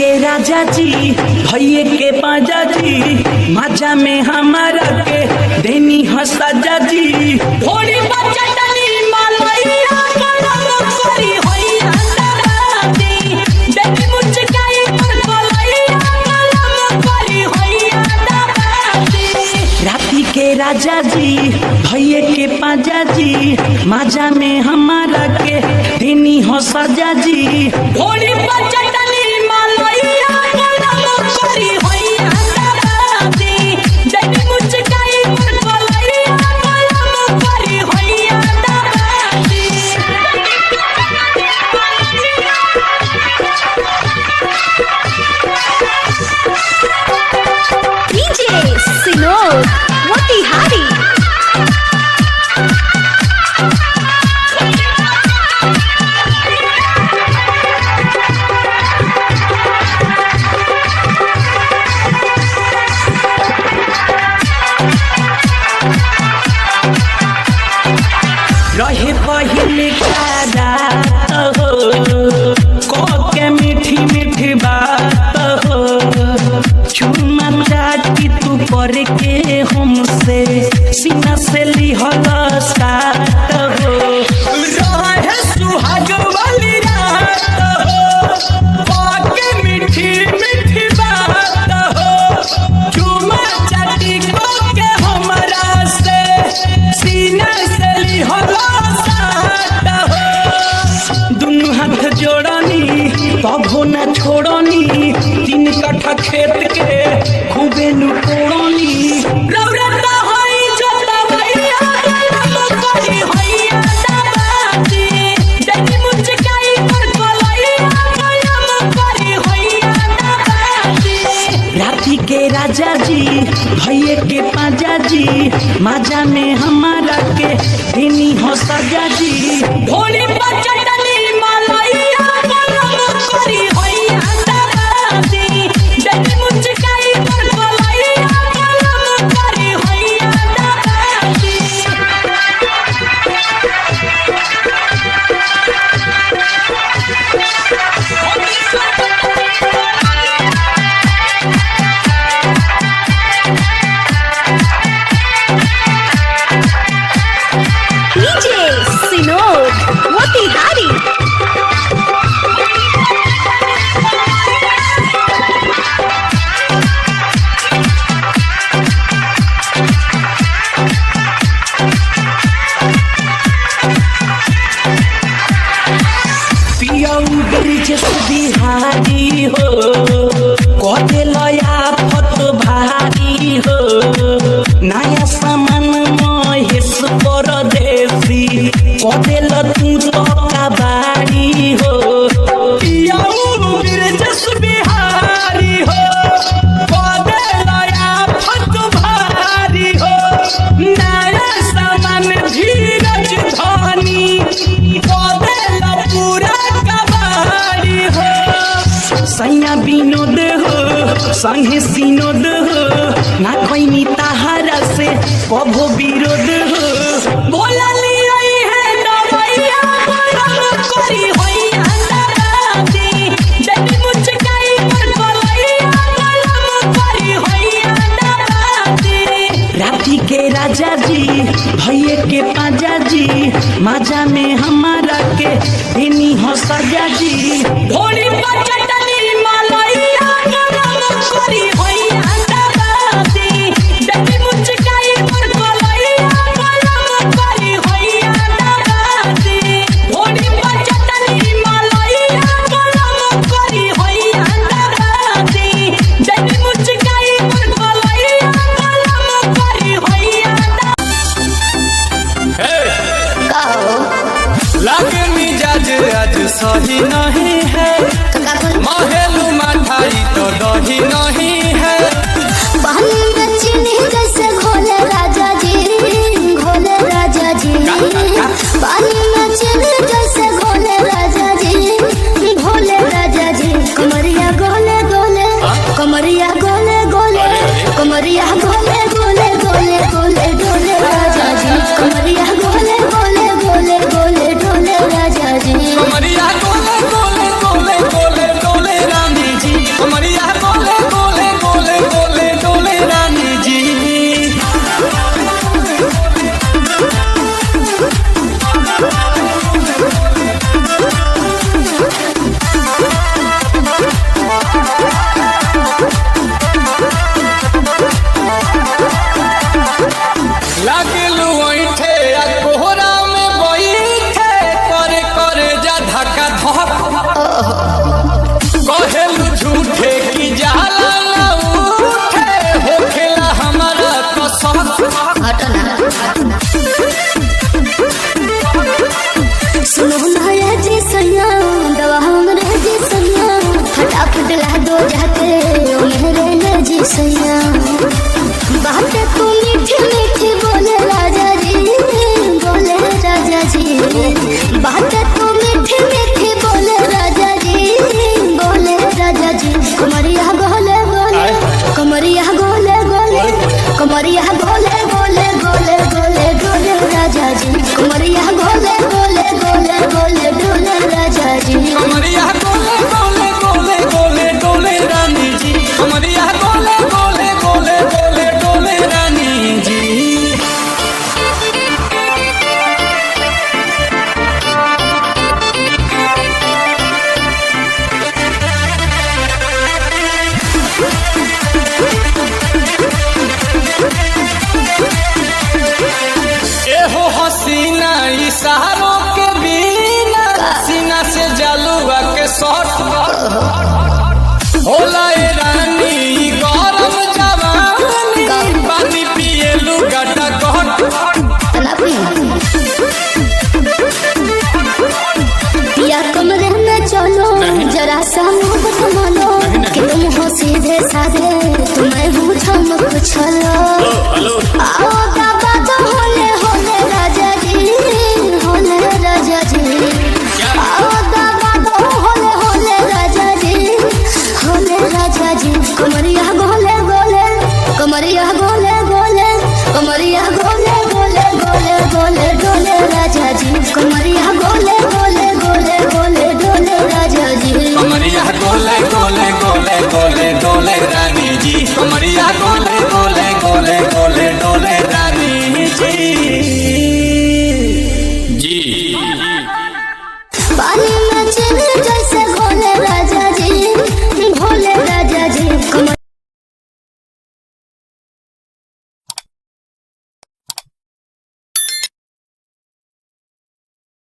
के राजा जी भैये के पाजा जी माजा में हमारा के देनी है सजा जी थोड़ी बचटनी मालैया गरम करी होइया दादी देखी मुचकाई पर कोलैया गरम करी होइया दादी राती के राजा जी भैये के पाजा जी माजा में हमारा के देनी हो सजा जी थोड़ी बचटनी मालैया गरम करी होइया दादी देखी मुचकाई पर कोलैया गरम करी होइया दादी DJ Sinod Motihari रहे पहले का रात हो के मीठी मीठी बात हो चुम्मा चाटी तू पर के हमसे सीना से लिहल साथ हो रहे सुहाग वाली रात हो के मीठी मीठी बात हो चुम्मा चाटी को के हमरा से सीना से लिहल दुनु हाथ जोड़नी तबो न छोड़नी 3 कट्ठा खेत के खूबे नु कोड़नी रौरता होई जोता भैया गरम करी होइया दादी देखी मुचकाई पर कोलैया गरम करी होइया दादी राती के राजा जी भैये के पाजा जी माजा में हमारा के देनी हो सजा जी थोड़ी बचटनी मालैया गरम करी होइया दादी देखी मुचकाई पर कोलैया गरम करी होइया दादी DJ Sinod Motihari पियऊ ब्रिजेश बिहारी हो कदे लया फत भारी हो नया सामान महेश परदेसी कदे ल तू तो कबाड़ी हो पियऊ ब्रिजेश बिहारी हो कदे लया फत भारी हो नया सामान धीरज धनी कदे ल पूरा कबाड़ी हो सैया विनोद हो संगे सिनोद हो ना कोई ताहारा से कभो विरोध हो बोला लिया है दवाइया गरम करी होइया दादी देखी मुचकाई पर कोलैया गरम करी होइया दादी राती के राजा जी भैये के पाजा जी माजा में हमारा के देनी हो सजा जी थोड़ी बचटनी मालैया गरम करी होइया दादी देखी मुचकाई पर कोलैया गरम करी होइया दादी थोड़ी बचटनी मालैया गरम करी होइया दादी देखी मुचकाई पर कोलैया गरम करी होइया लागे मिजाज आज सही नहीं है महलू मठाई तो दही नहीं है पानी में चीनी जैसे घोले राजा जी घोले राजा जी पानी में चीनी जैसे घोले राजा जी घोले राजा जी कमरिया गोले गोले कमरिया गोले गोले कमरिया गोले गोले गोले गोले डोले राजा जी कमरिया गोले गोले गोले गोले डोले राजा जी कमरिया गोले गोले गोले गोले डोले रानी जी पिला दो जाके ओ मेरे नजी सैया बात तू मीठी मीठी बोले राजा जी बोले राजा जी बात तू मीठी मीठी बोले राजा जी बोले राजा जी कमरिया गोले गोले कमरिया गोले गोले कमरिया गोले गोले गोले गोले डोले राजा जी कमरिया गोले गोले गोले गोले डोले राजा जी कमरिया गोले गोले गोले गोले डोले रानी जी कमरिया गोले गोले गोले गोले डोले रानी जी एहो हसीना इशारों के बिना सीना से जलुआ के शॉट होला ए रानी गरम जवानी पानी पिए लुगाटा या कमरे में चलो जरा सा मोहब्बत मानो कि तुम हो सीधे साधे तुम्हें पूछो मत छल